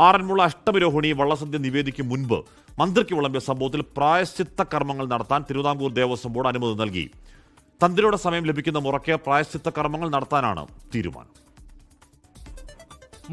ആറന്മുള അഷ്ടമിരോഹിണി വള്ളസദ്യ നിവേദിക്കും മുൻപ് മന്ത്രിക്ക് വിളമ്പിയ സംഭവത്തിൽ പ്രായശ്ചിത്ത കർമ്മങ്ങൾ നടത്താൻ തിരുവിതാംകൂർ ദേവസ്വം ബോർഡ് അനുമതി നൽകി. തന്ത്രിയുടെ സമയം ലഭിക്കുന്ന മുറയ്ക്ക് പ്രായശ്ചിത്ത കർമ്മങ്ങൾ നടത്താനാണ് തീരുമാനം.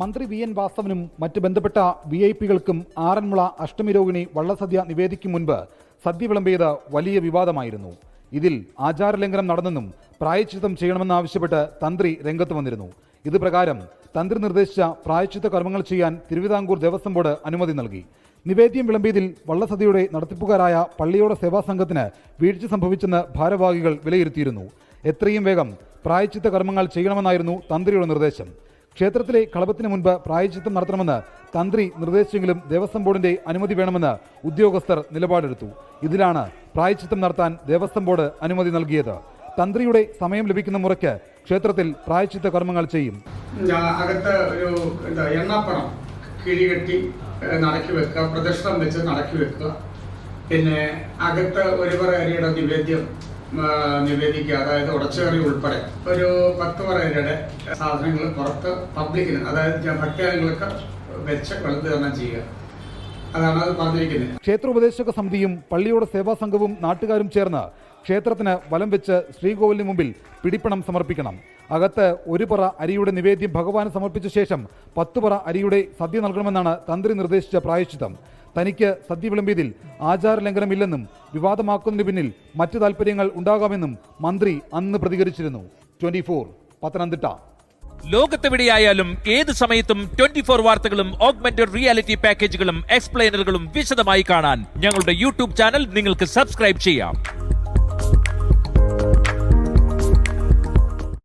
മന്ത്രി വി എൻ വാസവനും മറ്റ് ബന്ധപ്പെട്ട VIP-കൾക്കും ആറന്മുള അഷ്ടമിരോഹിണി വള്ളസദ്യ നിവേദിക്കും മുൻപ് സദ്യ വിളമ്പിയത് വലിയ വിവാദമായിരുന്നു. ഇതിൽ ആചാരലംഘനം നടന്നെന്നും പ്രായശ്ചിത്തം ചെയ്യണമെന്നാവശ്യപ്പെട്ട് തന്ത്രി രംഗത്ത് വന്നിരുന്നു. ഇത് പ്രകാരം തന്ത്രി നിർദ്ദേശിച്ച പ്രായശ്ചിത്ത കർമ്മങ്ങൾ ചെയ്യാൻ തിരുവിതാംകൂർ ദേവസ്വം ബോർഡ് അനുമതി നൽകി. നിവേദ്യം വിളമ്പിയതിൽ വള്ളസദ്യയുടെ നടത്തിപ്പുകാരായ പള്ളിയോട സേവാ സംഘത്തിന് വീഴ്ച സംഭവിച്ചെന്ന് ഭാരവാഹികൾ വിലയിരുത്തിയിരുന്നു. എത്രയും വേഗം പ്രായശ്ചിത്ത കർമ്മങ്ങൾ ചെയ്യണമെന്നായിരുന്നു തന്ത്രിയുടെ നിർദ്ദേശം. ക്ഷേത്രത്തിലെ കളഭത്തിന് മുൻപ് പ്രായശ്ചിത്തം നടത്തണമെന്ന് തന്ത്രി നിർദ്ദേശിച്ചെങ്കിലും ദേവസ്വം ബോർഡിന്റെ അനുമതി വേണമെന്ന് ഉദ്യോഗസ്ഥർ നിലപാടെടുത്തു. ഇതിലാണ് പ്രായശ്ചിത്തം നടത്താൻ ദേവസ്വം ബോർഡ് അനുമതി നൽകിയത്. തന്ത്രിയുടെ സമയം ലഭിക്കുന്ന മുറയ്ക്ക് ക്ഷേത്രത്തിൽ പ്രായശ്ചിത്ത കർമ്മങ്ങൾ ചെയ്യും. അകത്ത് ഒരു എണ്ണപ്പണം കിഴികെട്ടി നടക്കി വെക്കുക, പ്രദക്ഷിണം വെച്ച് നടക്കി വെക്കുക. പിന്നെ അകത്ത് ഒരു പറ അരിയുടെ നിവേദിക്കുക, അതായത് ഉടച്ചുകറി ഉൾപ്പെടെ ഒരു 10 പറ അരിയുടെ സാധനങ്ങൾ പുറത്ത് പബ്ലിക്കിന്, അതായത് ഭക്തജനങ്ങൾക്ക് വെച്ച് വിതരണം ചെയ്യുക. അതാണ് അത് പറഞ്ഞിരിക്കുന്നത്. ക്ഷേത്രോപദേശക സമിതിയും പള്ളിയോട സേവാ സംഘവും നാട്ടുകാരും ചേർന്ന് ക്ഷേത്രത്തിന് വലം വെച്ച് ശ്രീകോവിലിന് മുമ്പിൽ പിടിപ്പണം സമർപ്പിക്കണം. അകത്ത് ഒരു പറ അരിയുടെ നിവേദ്യം ഭഗവാന് സമർപ്പിച്ച ശേഷം 10 പറ അരിയുടെ സദ്യ നൽകണമെന്നാണ് തന്ത്രി നിർദ്ദേശിച്ച പ്രായശ്ചിത്തം. തനിക്ക് സദ്യ വിളമ്പിയതിൽ ആചാരലംഘനമില്ലെന്നും വിവാദമാക്കുന്നതിന് പിന്നിൽ മറ്റ് താൽപ്പര്യങ്ങൾ ഉണ്ടാകാമെന്നും മന്ത്രി അന്ന് പ്രതികരിച്ചിരുന്നു. 24 പത്തനംതിട്ട. ലോകത്തെവിടെയായാലും ഏത് സമയത്തും 24 വാർത്തകളും ഓഗ്മെന്റഡ് റിയാലിറ്റി പാക്കേജുകളും എക്സ്പ്ലെയിനറുകളും വിശദമായി കാണാൻ ഞങ്ങളുടെ YouTube ചാനൽ നിങ്ങൾക്ക് സബ്സ്ക്രൈബ് ചെയ്യാം.